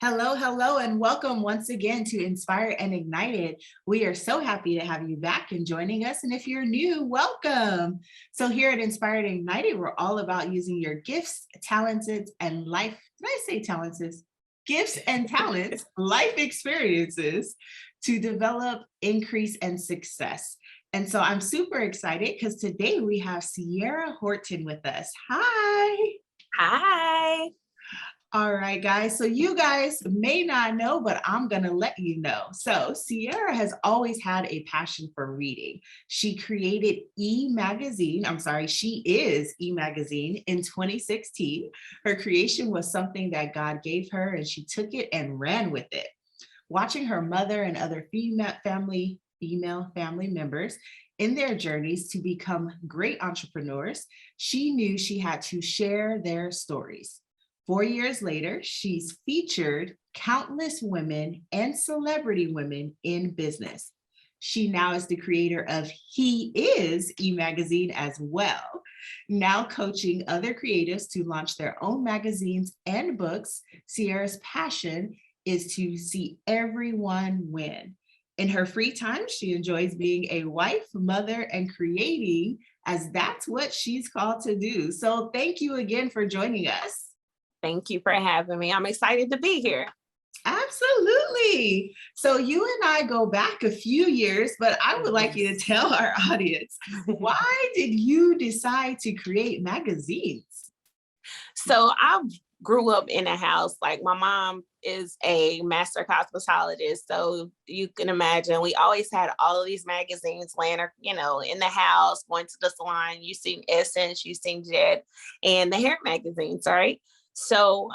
Hello, hello, and welcome once again to Inspired and Ignited. We are so happy to have you back and joining us. And if you're new, welcome. So, here at Inspired and Ignited, we're all about using your gifts, talents, and life. Did I say talents? Gifts and talents, life experiences to develop, increase, and success. And so, I'm super excited because today we have Ciara Horton with us. Hi. Hi. All right, guys. So you guys may not know, but I'm going to let you know. So Ciara has always had a passion for reading. She created E-Magazine. I'm sorry, she is E-Magazine in 2016. Her creation was something that God gave her, and she took it and ran with it. Watching her mother and other female family members in their journeys to become great entrepreneurs, she knew she had to share their stories. 4 years later, she's featured countless women and celebrity women in business. She now is the creator of He Is E-Magazine as well, now coaching other creatives to launch their own magazines and books. Ciara's passion is to see everyone win. In her free time, she enjoys being a wife, mother, and creating, as that's what she's called to do. So thank you again for joining us. Thank you for having me. I'm excited to be here. Absolutely. So you and I go back a few years, but I would like you to tell our audience, why did you decide to create magazines? So I grew up in a house, like my mom is a master cosmetologist. So you can imagine we always had all of these magazines laying, in the house, going to the salon. You seen Essence, you seen Jet, and the hair magazines, right? So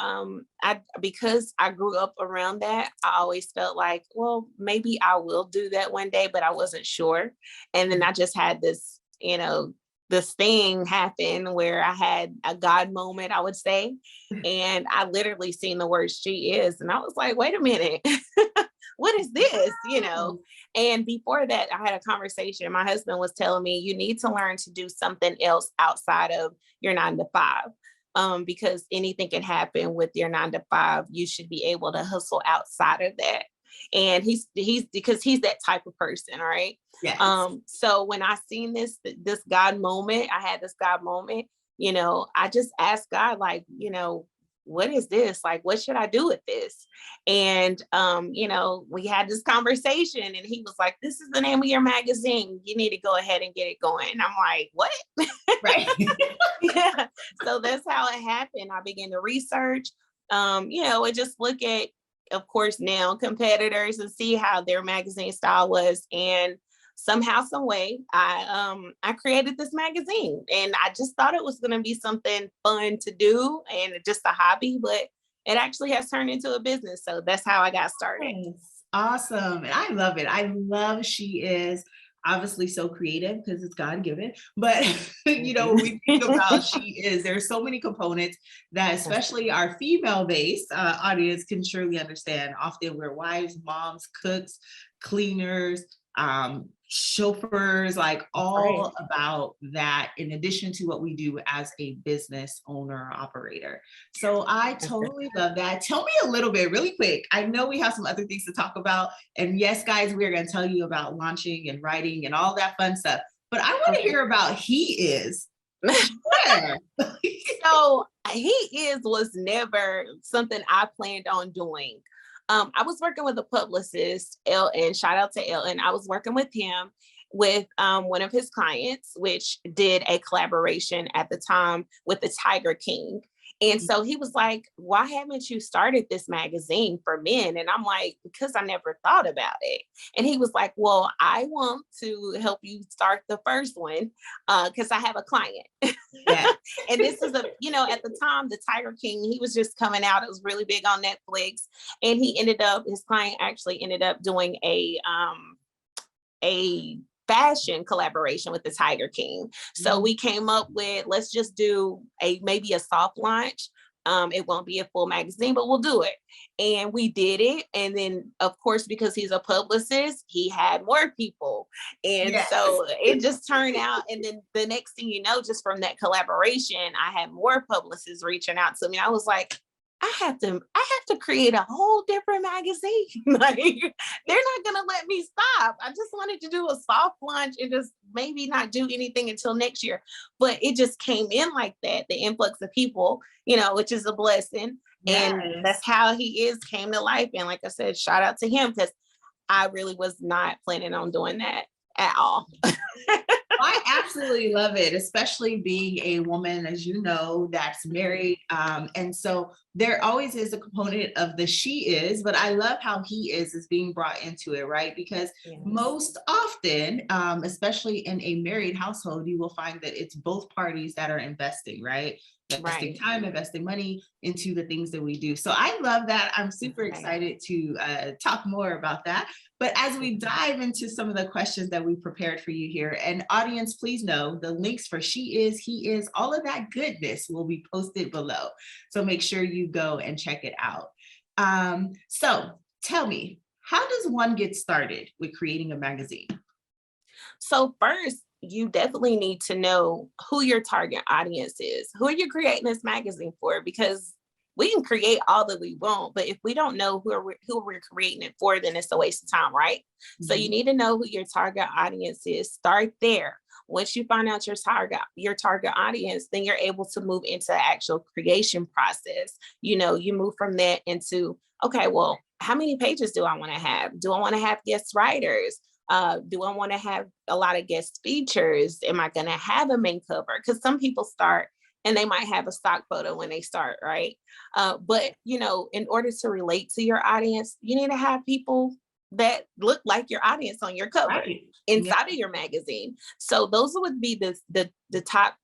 because I grew up around that, I always felt like, well, maybe I will do that one day, but I wasn't sure. And then I just had this thing happen where I had a God moment, I would say. And I literally seen the word she is. And I was like, wait a minute, what is this? And before that, I had a conversation. My husband was telling me, you need to learn to do something else outside of your 9 to 5. Because anything can happen with your 9 to 5. You should be able to hustle outside of that. And he's because he's that type of person, right? Yes. So when I seen this God moment, I had this God moment, I just asked God, like, what is this? Like, what should I do with this? And we had this conversation and he was like, this is the name of your magazine. You need to go ahead and get it going. And I'm like, what? Right. Yeah. So that's how it happened. I began to research, and just look at, of course, now competitors and see how their magazine style was. And somehow, some way, I created this magazine, and I just thought it was going to be something fun to do and just a hobby, but it actually has turned into a business. So that's how I got started. Nice. Awesome. And I love it. I love she is obviously so creative because it's God given. But when we think about she is, there's so many components that especially our female-based audience can surely understand. Often we're wives, moms, cooks, cleaners, chauffeurs, like all about that, in addition to what we do as a business owner or operator. So I totally love that. Tell me a little bit really quick. I know we have some other things to talk about. And yes, guys, we're going to tell you about launching and writing and all that fun stuff. But I want to hear about He Is. Sure. So was never something I planned on doing. I was working with a publicist, Ellen. Shout out to Ellen. I was working with him with one of his clients, which did a collaboration at the time with the Tiger King. And so he was like, why haven't you started this magazine for men? And I'm like, because I never thought about it. And he was like, well, I want to help you start the first one because I have a client. Yeah. And this is at the time, the Tiger King, he was just coming out. It was really big on Netflix. And his client actually ended up doing a fashion collaboration with the Tiger King. So we came up with, let's just do maybe a soft launch. It won't be a full magazine, but we'll do it. And we did it. And then, of course, because he's a publicist, he had more people. And so it just turned out. And then the next thing you know, just from that collaboration, I had more publicists reaching out to me. I was like, I have to create a whole different magazine. Like, they're not gonna let me stop. I just wanted to do a soft launch and just maybe not do anything until next year. But it just came in like that, the influx of people, which is a blessing. And Yes. that's how he came to life. And like I said, shout out to him, because I really was not planning on doing that at all. I absolutely love it, especially being a woman, as you know, that's married. And so there always is a component of the she is, but I love how he is being brought into it, right? Because Yes. most often, especially in a married household, you will find that it's both parties that are investing, right? Investing Right. time, investing money into the things that we do. So I love that. I'm super Right. excited to talk more about that. But as we dive into some of the questions that we prepared for you here, and audience, please know the links for she is, he is, all of that goodness will be posted below. So make sure you go and check it out. So tell me, how does one get started with creating a magazine? So first, you definitely need to know who your target audience is. Who are you creating this magazine for? Because we can create all that we want, but if we don't know who we're creating it for, then it's a waste of time, right? So you need to know who your target audience is. Start there. Once you find out your target audience, then you're able to move into the actual creation process. You move from that into, okay, well, how many pages do I want to have? Do I want to have guest writers? Do I want to have a lot of guest features? Am I going to have a main cover? Because some people start and they might have a stock photo when they start, right? But in order to relate to your audience, you need to have people that look like your audience on your cover Right. inside of your magazine. So those would be the top,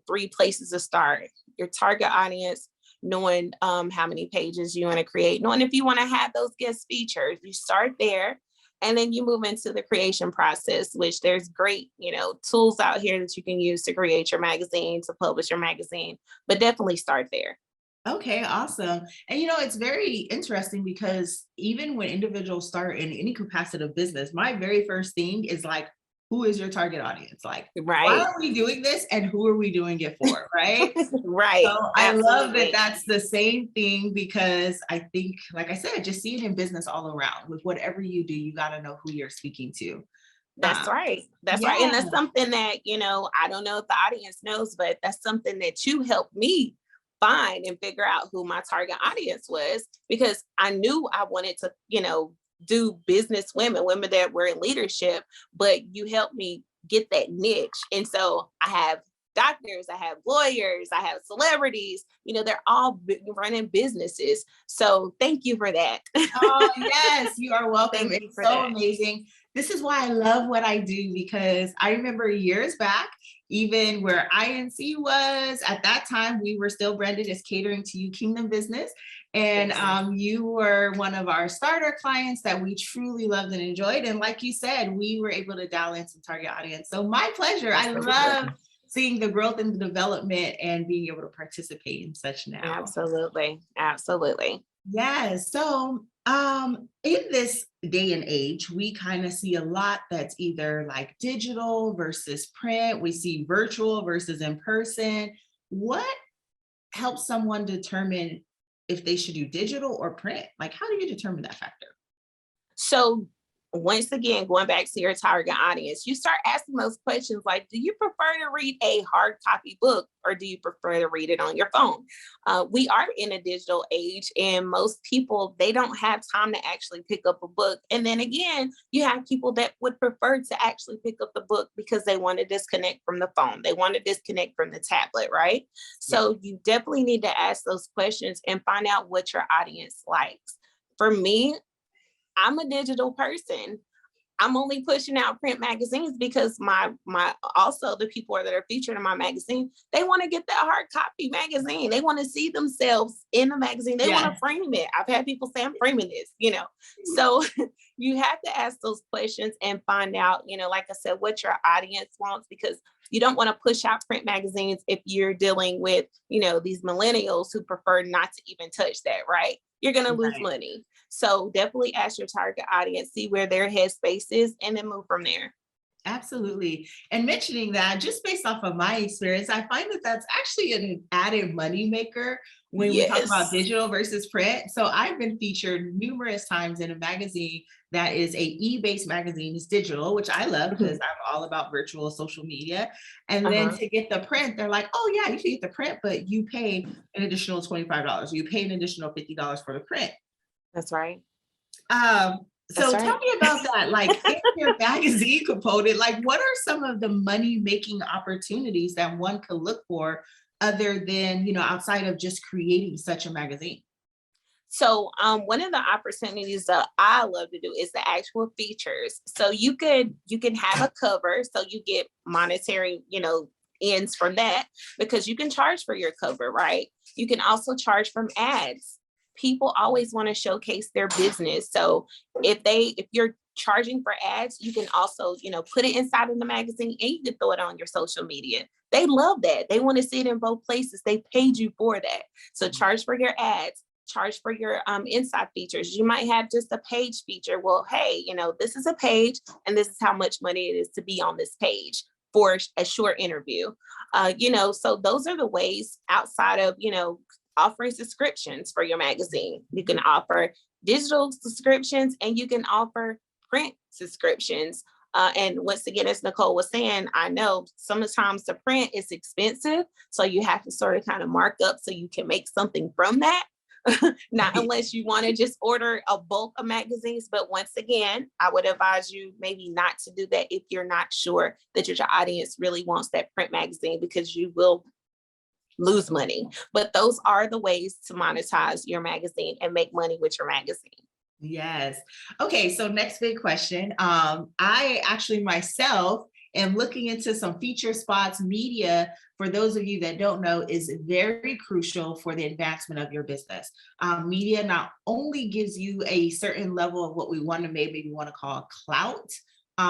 3 places to start. Your target audience, knowing how many pages you want to create, knowing if you want to have those guest features. You start there. And then you move into the creation process, which there's great, tools out here that you can use to create your magazine, to publish your magazine, but definitely start there. Okay, awesome. And it's very interesting because even when individuals start in any capacity of business, my very first thing is like, who is your target audience? Like, why Right. are we doing this and who are we doing it for? Right. Right. So I love that Absolutely. that's the same thing because I think, like I said, just see it in business all around. With whatever you do, you got to know who you're speaking to. That's right. That's right. Yeah. And that's something that, I don't know if the audience knows, but that's something that you helped me find and figure out who my target audience was, because I knew I wanted to, do business women that were in leadership, but you helped me get that niche. And so I have doctors, I have lawyers, I have celebrities, they're all running businesses. So thank you for that. Oh, yes, you are welcome. Thank you It's for so that. amazing. This is why I love what I do because I remember years back, even where INC was, at that time, we were still branded as Catering to You Kingdom Business. And Yes. you were one of our starter clients that we truly loved and enjoyed. And like you said, we were able to dial in some target audience. So my pleasure. I love seeing the growth and the development and being able to participate in such now. Absolutely. Absolutely. Yes. So, in this day and age, we kind of see a lot that's either like digital versus print. We see virtual versus in person. What helps someone determine if they should do digital or print? Like, how do you determine that factor? So once again, going back to your target audience, you start asking those questions like, do you prefer to read a hard copy book or do you prefer to read it on your phone? We are in a digital age and most people, they don't have time to actually pick up a book. And then again, you have people that would prefer to actually pick up the book because they want to disconnect from the phone. They want to disconnect from the tablet, right? Yeah. So you definitely need to ask those questions and find out what your audience likes. For me, I'm a digital person. I'm only pushing out print magazines because my also the people that are featured in my magazine, they want to get that hard copy magazine. They want to see themselves in the magazine. They want to Yes. frame it. I've had people say I'm framing this. So you have to ask those questions and find out, like I said, what your audience wants, because you don't want to push out print magazines if you're dealing with, these millennials who prefer not to even touch that, right? You're going to lose Right. money. So definitely ask your target audience, see where their headspace is, and then move from there. Absolutely. And mentioning that, just based off of my experience, I find that that's actually an added money maker when we talk about Yes. digital versus print. So I've been featured numerous times in a magazine that is a e-based magazine. It's digital, which I love because Mhm. I'm all about virtual social media. And then Uh-huh. to get the print, they're like, oh yeah, you can get the print, but you pay an additional $25. You pay an additional $50 for the print. That's right. That's So tell right. me about that. Like in your magazine component, like what are some of the money making opportunities that one could look for other than, outside of just creating such a magazine? So one of the opportunities that I love to do is the actual features. So you can have a cover, so you get monetary, ends from that because you can charge for your cover, right? You can also charge from ads. People always want to showcase their business. So if you're charging for ads, you can also, put it inside of the magazine and you can throw it on your social media. They love that. They want to see it in both places. They paid you for that. So charge for your ads, charge for your inside features. You might have just a page feature. Well, hey, this is a page and this is how much money it is to be on this page for a short interview. So those are the ways outside of, offering subscriptions for your magazine. You can offer digital subscriptions and you can offer print subscriptions. And once again, as Nicole was saying, I know sometimes the print is expensive. So you have to sort of kind of mark up so you can make something from that. Not unless you want to just order a bulk of magazines. But once again, I would advise you maybe not to do that if you're not sure that your audience really wants that print magazine because you will lose money. But those are the ways to monetize your magazine and make money with your magazine. Yes. Okay. So next big question. I actually myself am looking into some feature spots. Media, for those of you that don't know, is very crucial for the advancement of your business. Media not only gives you a certain level of what we want to maybe want to call clout,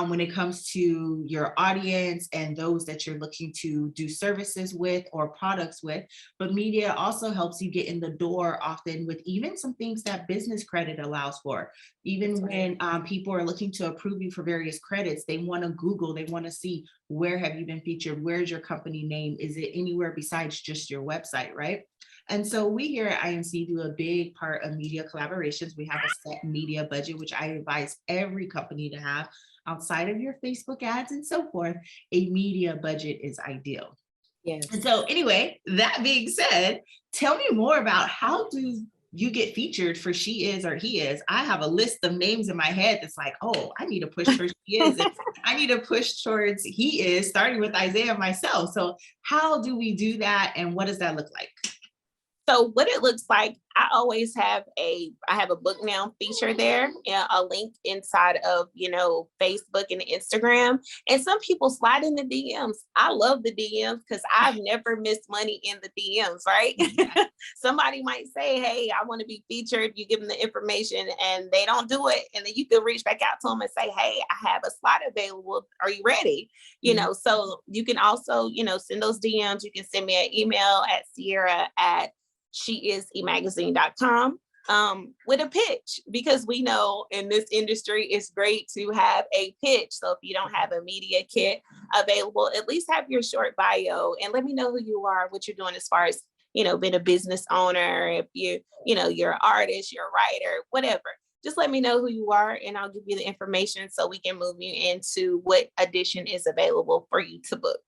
when it comes to your audience and those that you're looking to do services with or products with. But media also helps you get in the door often with even some things that business credit allows for. Even That's right. when people are looking to approve you for various credits, they want to Google, they want to see where have you been featured? Where's your company name? Is it anywhere besides just your website, right? And so we here at IMC do a big part of media collaborations. We have a set media budget, which I advise every company to have outside of your Facebook ads and so forth. A media budget is ideal. And Yes. so anyway, that being said, tell me more about how do you get featured for She Is or He Is? I have a list of names in my head that's like, oh, I need to push towards She Is. And I need to push towards He Is, starting with Isaiah myself. So how do we do that? And what does that look like? So what it looks like, I have a book now feature there, a link inside of, Facebook and Instagram. And some people slide in the DMs. I love the DMs because I've never missed money in the DMs, right? Somebody might say, hey, I want to be featured. You give them the information and they don't do it. And then you can reach back out to them and say, hey, I have a slot available. Are you ready? So you can also, send those DMs. You can send me an email at ciarah@sheisemagazine.com with a pitch because we know in this industry it's great to have a pitch. So if you don't have a media kit available, at least have your short bio and let me know who you are, what you're doing as far as, being a business owner, if you're an artist, you're a writer, whatever. Just let me know who you are and I'll give you the information so we can move you into what edition is available for you to book.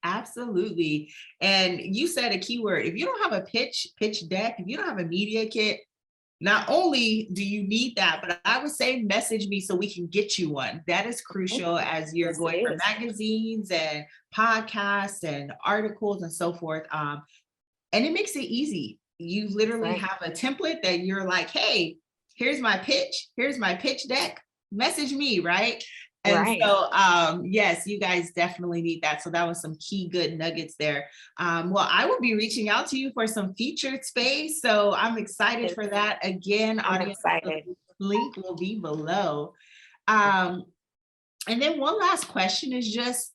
Absolutely. And you said a keyword. If you don't have a pitch deck, if you don't have a media kit, not only do you need that, but I would say message me so we can get you one. That is crucial as you're Yes, it going for is. magazines and podcasts and articles and so forth. And it makes it easy. You That's literally right. have a template that you're like, hey, here's my pitch deck, message me, right? And Right. so, yes, you guys definitely need that. So that was some key good nuggets there. Well, I will be reaching out to you for some featured space. So I'm excited Yes, for that. Again, I'm audience, the excited. link will be below. Um, and then one last question is just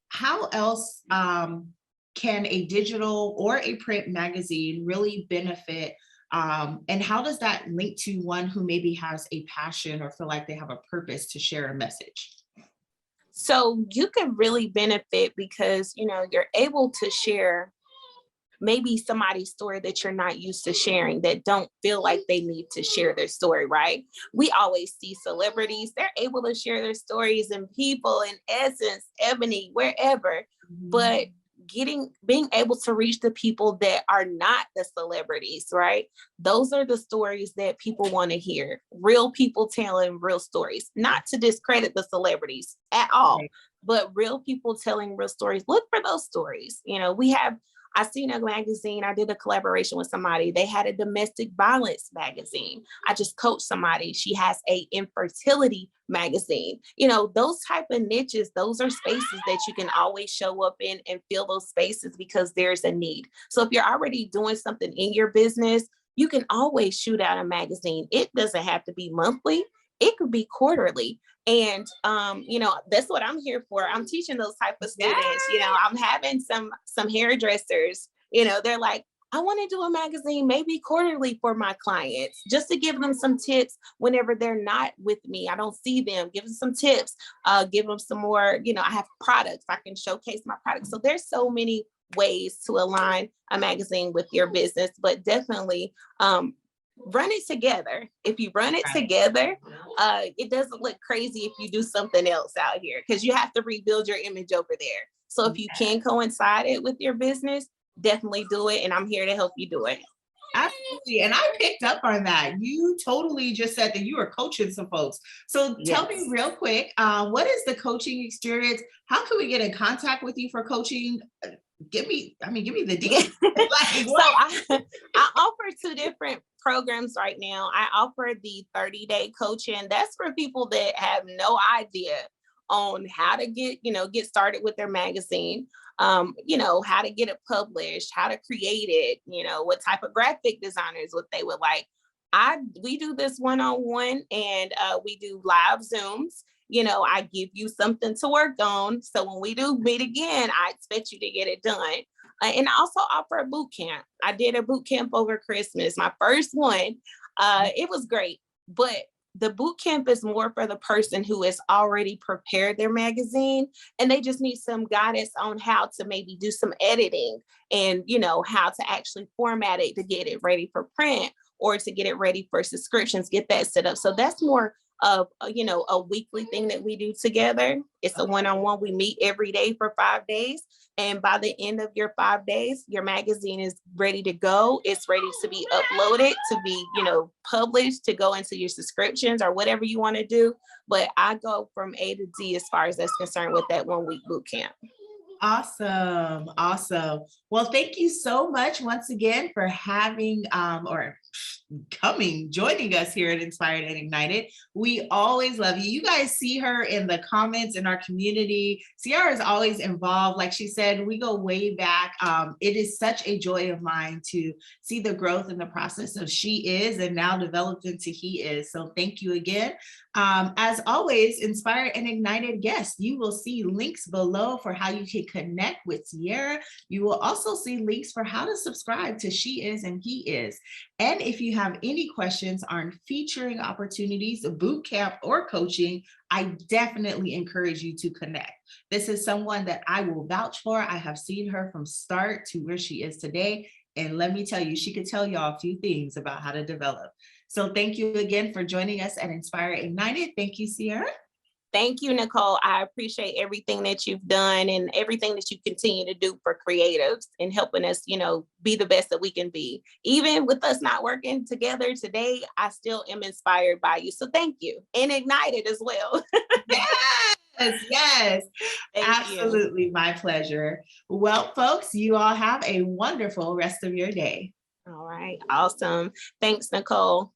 how else can a digital or a print magazine really benefit? And how does that link to one who maybe has a passion or feel like they have a purpose to share a message? So you can really benefit because, you're able to share maybe somebody's story that you're not used to sharing, that don't feel like they need to share their story, right? We always see celebrities, they're able to share their stories, and people in Essence, Ebony, wherever, but being able to reach the people that are not the celebrities, right? Those are the stories that people want to hear. Real people telling real stories, not to discredit the celebrities at all, but real people telling real stories. Look for those stories. I seen a magazine. I did a collaboration with somebody. They had a domestic violence magazine. I just coached somebody. She has a infertility magazine. Those type of niches, those are spaces that you can always show up in and fill those spaces because there's a need. So if you're already doing something in your business, you can always shoot out a magazine. It doesn't have to be monthly. It could be quarterly. And, that's what I'm here for. I'm teaching those type of students. I'm having some hairdressers, they're like, I want to do a magazine, maybe quarterly for my clients, just to give them some tips whenever they're not with me. I don't see them, give them some tips, give them some more, I have products. I can showcase my products. So there's so many ways to align a magazine with your business, but definitely, run it together. If you run it together, it doesn't look crazy if you do something else out here, because you have to rebuild your image over there. So if you can coincide it with your business, definitely do it. And I'm here to help you do it. Absolutely. And I picked up on that. You totally just said that you were coaching some folks. So tell me real quick, what is the coaching experience? How can we get in contact with you for coaching? Give me the details. So I offer 2 different programs right now. I offer the 30-day coaching. That's for people that have no idea on how to get started with their magazine, how to get it published, how to create it, what type of graphic designers, what they would like. We do this one-on-one, and we do live Zooms. I give you something to work on. So when we do meet again, I expect you to get it done. And I also offer a boot camp. I did a boot camp over Christmas, my first one. It was great, but the boot camp is more for the person who has already prepared their magazine, and they just need some guidance on how to maybe do some editing and, how to actually format it to get it ready for print or to get it ready for subscriptions, get that set up. So that's more of, a weekly thing that we do together. It's a one-on-one. We meet every day for 5 days. And by the end of your 5 days, your magazine is ready to go. It's ready to be uploaded, to be, published, to go into your subscriptions or whatever you want to do. But I go from A to Z as far as that's concerned with that 1-week boot camp. Awesome. Well, thank you so much once again for having joining us here at Inspired and Ignited. We always love you. You guys see her in the comments in our community. Ciara is always involved. Like she said, we go way back. It is such a joy of mine to see the growth in the process of she is and now developed into he is. So thank you again. As always, Inspired and Ignited guests, you will see links below for how you can connect with Ciara. You will also see links for how to subscribe to She Is and He Is. And if you have any questions on featuring opportunities, boot camp, or coaching, I definitely encourage you to connect. This is someone that I will vouch for. I have seen her from start to where she is today. And let me tell you, she could tell y'all a few things about how to develop. So thank you again for joining us at Inspire Ignited. Thank you, Ciara. Thank you, Nicole. I appreciate everything that you've done and everything that you continue to do for creatives and helping us, be the best that we can be. Even with us not working together today, I still am inspired by you. So thank you. And ignited as well. Yes. Absolutely. You. My pleasure. Well, folks, you all have a wonderful rest of your day. All right. Awesome. Thanks, Nicole.